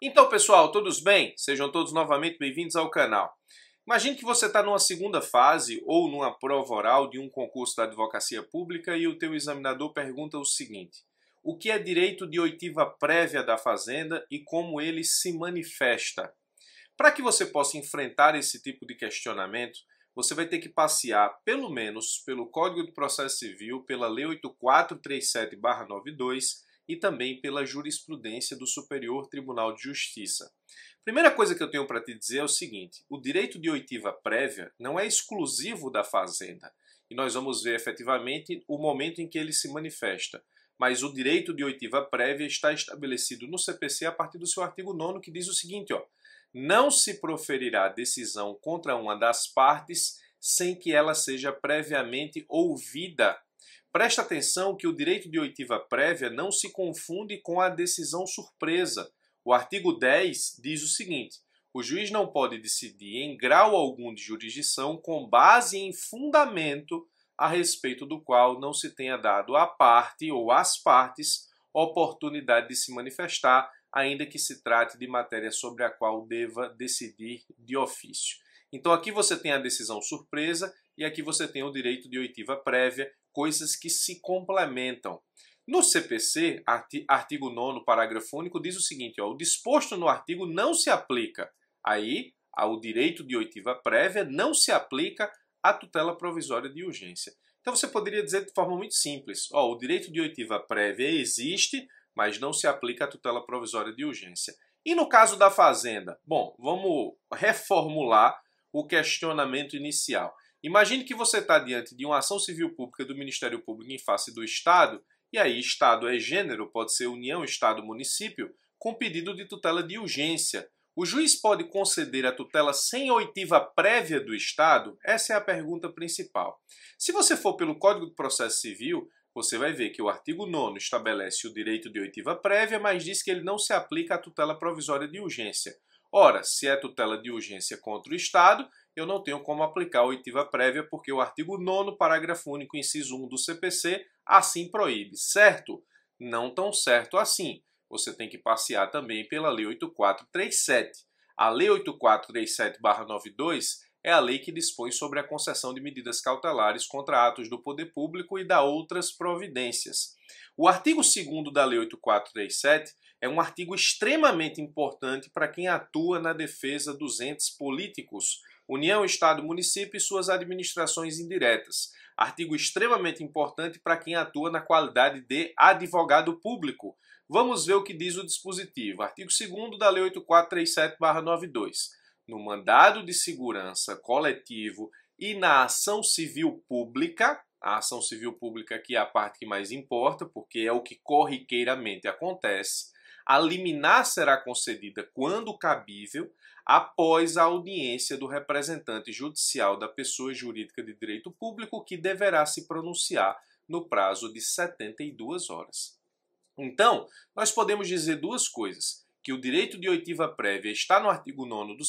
Então, pessoal, todos bem? Sejam todos novamente bem-vindos ao canal. Imagine que você está numa segunda fase ou numa prova oral de um concurso da advocacia pública e o teu examinador pergunta o seguinte: o que é direito de oitiva prévia da Fazenda e como ele se manifesta? Para que você possa enfrentar esse tipo de questionamento, você vai ter que passear pelo menos pelo Código de Processo Civil, pela Lei 8437/92 e também pela jurisprudência do Superior Tribunal de Justiça. Primeira coisa que eu tenho para te dizer é o seguinte: o direito de oitiva prévia não é exclusivo da Fazenda, e nós vamos ver efetivamente o momento em que ele se manifesta. Mas o direito de oitiva prévia está estabelecido no CPC a partir do seu artigo 9º, que diz o seguinte, não se proferirá decisão contra uma das partes sem que ela seja previamente ouvida. Presta atenção que o direito de oitiva prévia não se confunde com a decisão surpresa. O artigo 10 diz o seguinte: o juiz não pode decidir em grau algum de jurisdição com base em fundamento a respeito do qual não se tenha dado à parte ou às partes oportunidade de se manifestar, ainda que se trate de matéria sobre a qual deva decidir de ofício. Então aqui você tem a decisão surpresa e aqui você tem o direito de oitiva prévia, coisas que se complementam. No CPC, artigo 9º, parágrafo único, diz o seguinte, o disposto no artigo não se aplica. Aí, ao direito de oitiva prévia não se aplica a tutela provisória de urgência. Então você poderia dizer de forma muito simples, o direito de oitiva prévia existe, mas não se aplica a tutela provisória de urgência. E no caso da Fazenda? Bom, vamos reformular o questionamento inicial. Imagine que você está diante de uma ação civil pública do Ministério Público em face do Estado, e aí Estado é gênero, pode ser União, Estado, Município, com pedido de tutela de urgência. O juiz pode conceder a tutela sem oitiva prévia do Estado? Essa é a pergunta principal. Se você for pelo Código de Processo Civil, você vai ver que o artigo 9º estabelece o direito de oitiva prévia, mas diz que ele não se aplica à tutela provisória de urgência. Ora, se é tutela de urgência contra o Estado, eu não tenho como aplicar a oitiva prévia porque o artigo 9º, parágrafo único, inciso 1 do CPC, assim proíbe, certo? Não tão certo assim. Você tem que passear também pela Lei 8437. A Lei 8437/92 é a lei que dispõe sobre a concessão de medidas cautelares contra atos do poder público e da outras providências. O artigo 2º da Lei 8437 é um artigo extremamente importante para quem atua na defesa dos entes políticos, União, Estado, Município e suas administrações indiretas. Artigo extremamente importante para quem atua na qualidade de advogado público. Vamos ver o que diz o dispositivo. Artigo 2º da Lei 8437/92. No mandado de segurança coletivo e na ação civil pública, a ação civil pública aqui é a parte que mais importa, porque é o que corriqueiramente acontece, a liminar será concedida quando cabível, após a audiência do representante judicial da pessoa jurídica de direito público, que deverá se pronunciar no prazo de 72 horas. Então, nós podemos dizer duas coisas: que o direito de oitiva prévia está no artigo 9º do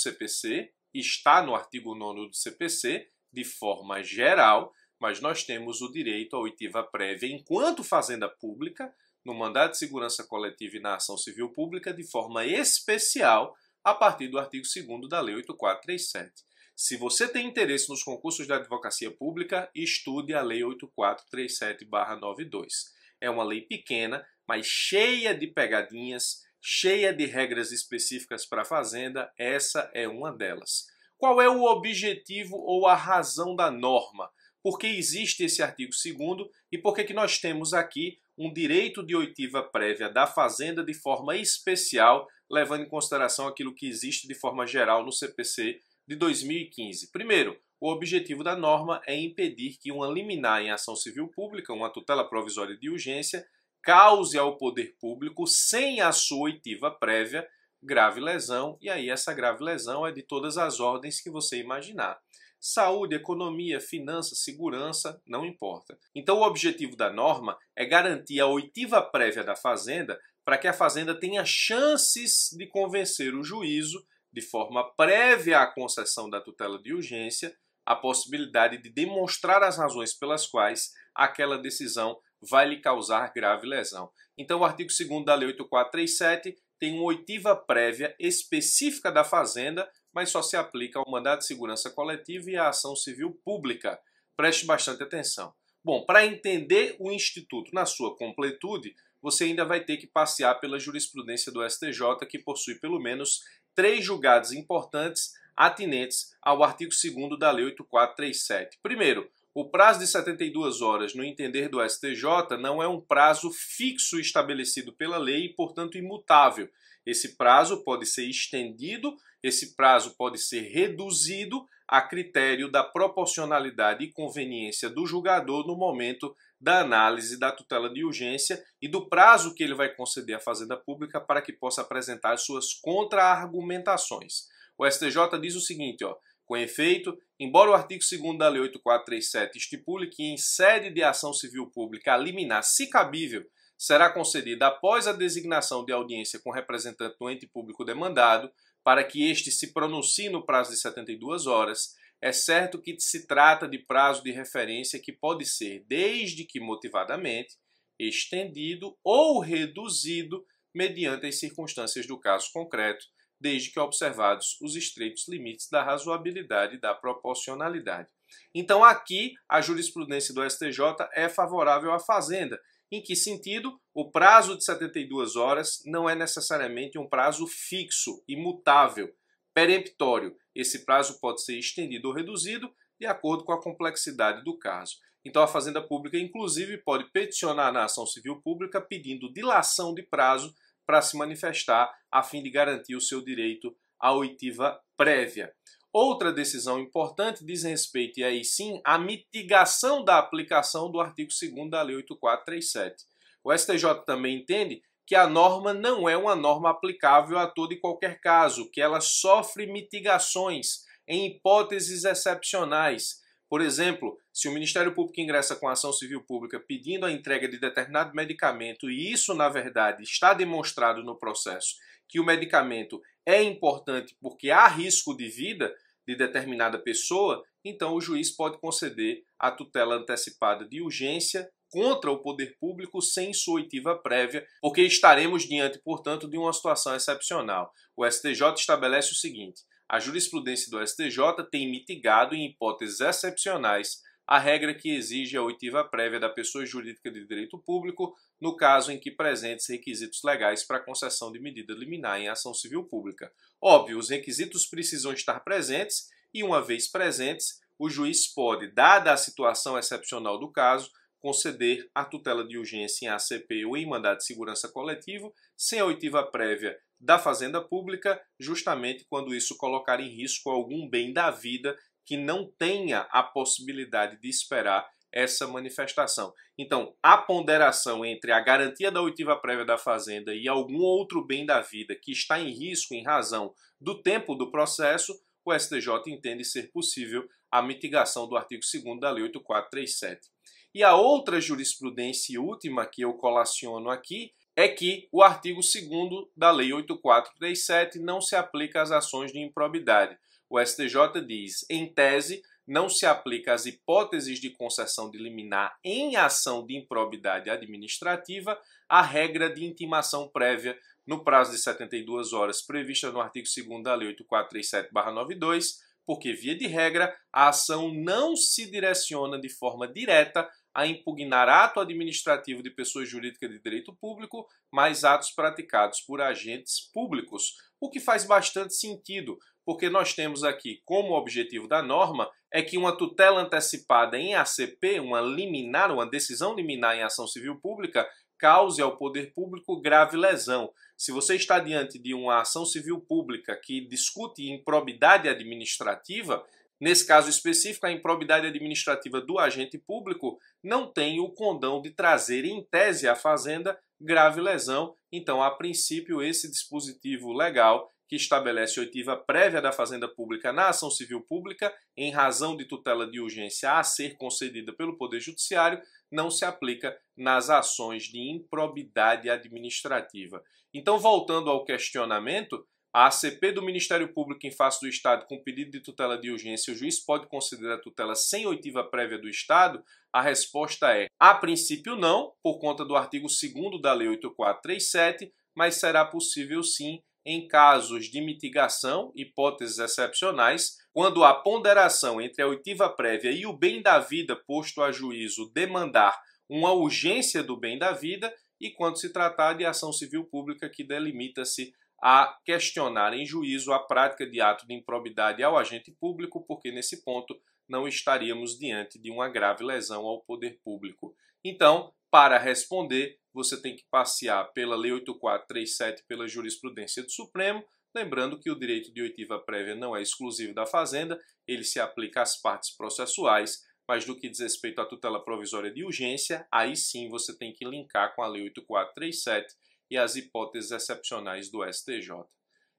CPC, de forma geral, mas nós temos o direito à oitiva prévia enquanto fazenda pública, no mandado de segurança coletiva e na ação civil pública, de forma especial, a partir do artigo 2º da Lei 8437. Se você tem interesse nos concursos da advocacia pública, estude a Lei 8437/92. É uma lei pequena, mas cheia de pegadinhas, cheia de regras específicas para a Fazenda, essa é uma delas. Qual é o objetivo ou a razão da norma? Por que existe esse artigo 2º e por que nós temos aqui um direito de oitiva prévia da Fazenda de forma especial, levando em consideração aquilo que existe de forma geral no CPC de 2015. Primeiro, o objetivo da norma é impedir que uma liminar em ação civil pública, uma tutela provisória de urgência, cause ao poder público, sem a sua oitiva prévia, grave lesão, e aí essa grave lesão é de todas as ordens que você imaginar. Saúde, economia, finanças, segurança, não importa. Então o objetivo da norma é garantir a oitiva prévia da Fazenda para que a Fazenda tenha chances de convencer o juízo, de forma prévia à concessão da tutela de urgência, a possibilidade de demonstrar as razões pelas quais aquela decisão vai lhe causar grave lesão. Então o artigo 2º da Lei 8437 tem uma oitiva prévia específica da Fazenda, mas só se aplica ao mandado de segurança coletiva e à ação civil pública. Preste bastante atenção. Bom, para entender o Instituto na sua completude, você ainda vai ter que passear pela jurisprudência do STJ, que possui pelo menos 3 julgados importantes atinentes ao artigo 2º da Lei 8437. Primeiro, o prazo de 72 horas, no entender do STJ, não é um prazo fixo estabelecido pela lei e, portanto, imutável. Esse prazo pode ser estendido, esse prazo pode ser reduzido a critério da proporcionalidade e conveniência do julgador no momento da análise da tutela de urgência e do prazo que ele vai conceder à Fazenda Pública para que possa apresentar suas contra-argumentações. O STJ diz o seguinte, com efeito, embora o artigo 2º da Lei 8437 estipule que em sede de ação civil pública a liminar, se cabível, será concedida após a designação de audiência com representante do ente público demandado, para que este se pronuncie no prazo de 72 horas, é certo que se trata de prazo de referência que pode ser, desde que motivadamente, estendido ou reduzido mediante as circunstâncias do caso concreto, desde que observados os estreitos limites da razoabilidade e da proporcionalidade. Então aqui a jurisprudência do STJ é favorável à Fazenda. Em que sentido? O prazo de 72 horas não é necessariamente um prazo fixo, imutável, peremptório. Esse prazo pode ser estendido ou reduzido de acordo com a complexidade do caso. Então a Fazenda Pública, inclusive, pode peticionar na ação civil pública pedindo dilação de prazo para se manifestar a fim de garantir o seu direito à oitiva prévia. Outra decisão importante diz respeito, e aí sim, à mitigação da aplicação do artigo 2º da Lei 8437. O STJ também entende que a norma não é uma norma aplicável a todo e qualquer caso, que ela sofre mitigações em hipóteses excepcionais. Por exemplo, se o Ministério Público ingressa com a ação civil pública pedindo a entrega de determinado medicamento e isso, na verdade, está demonstrado no processo que o medicamento é importante porque há risco de vida de determinada pessoa, então o juiz pode conceder a tutela antecipada de urgência contra o poder público sem sua oitiva prévia, porque estaremos diante, portanto, de uma situação excepcional. O STJ estabelece o seguinte: a jurisprudência do STJ tem mitigado, em hipóteses excepcionais, a regra que exige a oitiva prévia da pessoa jurídica de direito público no caso em que presentes requisitos legais para concessão de medida liminar em ação civil pública. Óbvio, os requisitos precisam estar presentes e, uma vez presentes, o juiz pode, dada a situação excepcional do caso, conceder a tutela de urgência em ACP ou em mandado de segurança coletivo sem a oitiva prévia da Fazenda Pública, justamente quando isso colocar em risco algum bem da vida que não tenha a possibilidade de esperar essa manifestação. Então, a ponderação entre a garantia da oitiva prévia da Fazenda e algum outro bem da vida que está em risco em razão do tempo do processo, o STJ entende ser possível a mitigação do artigo 2º da Lei 8437. E a outra jurisprudência e última que eu colaciono aqui é que o artigo 2º da Lei 8437 não se aplica às ações de improbidade. O STJ diz, em tese, não se aplica às hipóteses de concessão de liminar em ação de improbidade administrativa a regra de intimação prévia no prazo de 72 horas prevista no artigo 2º da Lei 8437/92, porque, via de regra, a ação não se direciona de forma direta a impugnar ato administrativo de pessoa jurídica de direito público, mas atos praticados por agentes públicos, o que faz bastante sentido, porque nós temos aqui como objetivo da norma é que uma tutela antecipada em ACP, uma liminar, uma decisão liminar em ação civil pública, cause ao poder público grave lesão. Se você está diante de uma ação civil pública que discute improbidade administrativa, nesse caso específico, a improbidade administrativa do agente público não tem o condão de trazer, em tese, à Fazenda grave lesão. Então, a princípio, esse dispositivo legal que estabelece oitiva prévia da Fazenda Pública na ação civil pública, em razão de tutela de urgência a ser concedida pelo Poder Judiciário, não se aplica nas ações de improbidade administrativa. Então, voltando ao questionamento, a ACP do Ministério Público em face do Estado com pedido de tutela de urgência, o juiz pode conceder a tutela sem oitiva prévia do Estado? A resposta é, a princípio não, por conta do artigo 2º da Lei 8437, mas será possível sim em casos de mitigação, hipóteses excepcionais, quando a ponderação entre a oitiva prévia e o bem da vida posto a juízo demandar uma urgência do bem da vida e quando se tratar de ação civil pública que delimita-se a questionar em juízo a prática de ato de improbidade ao agente público, porque nesse ponto não estaríamos diante de uma grave lesão ao poder público. Então, para responder, você tem que passear pela Lei 8437, pela jurisprudência do Supremo, lembrando que o direito de oitiva prévia não é exclusivo da Fazenda, ele se aplica às partes processuais, mas no que diz respeito à tutela provisória de urgência, aí sim você tem que linkar com a Lei 8437 e as hipóteses excepcionais do STJ.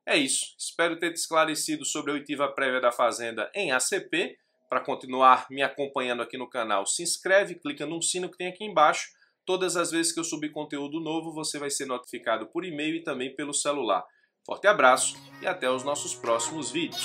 É isso, espero ter te esclarecido sobre a oitiva prévia da Fazenda em ACP. Para continuar me acompanhando aqui no canal, se inscreve, clica no sino que tem aqui embaixo. Todas as vezes que eu subir conteúdo novo, você vai ser notificado por e-mail e também pelo celular. Forte abraço e até os nossos próximos vídeos.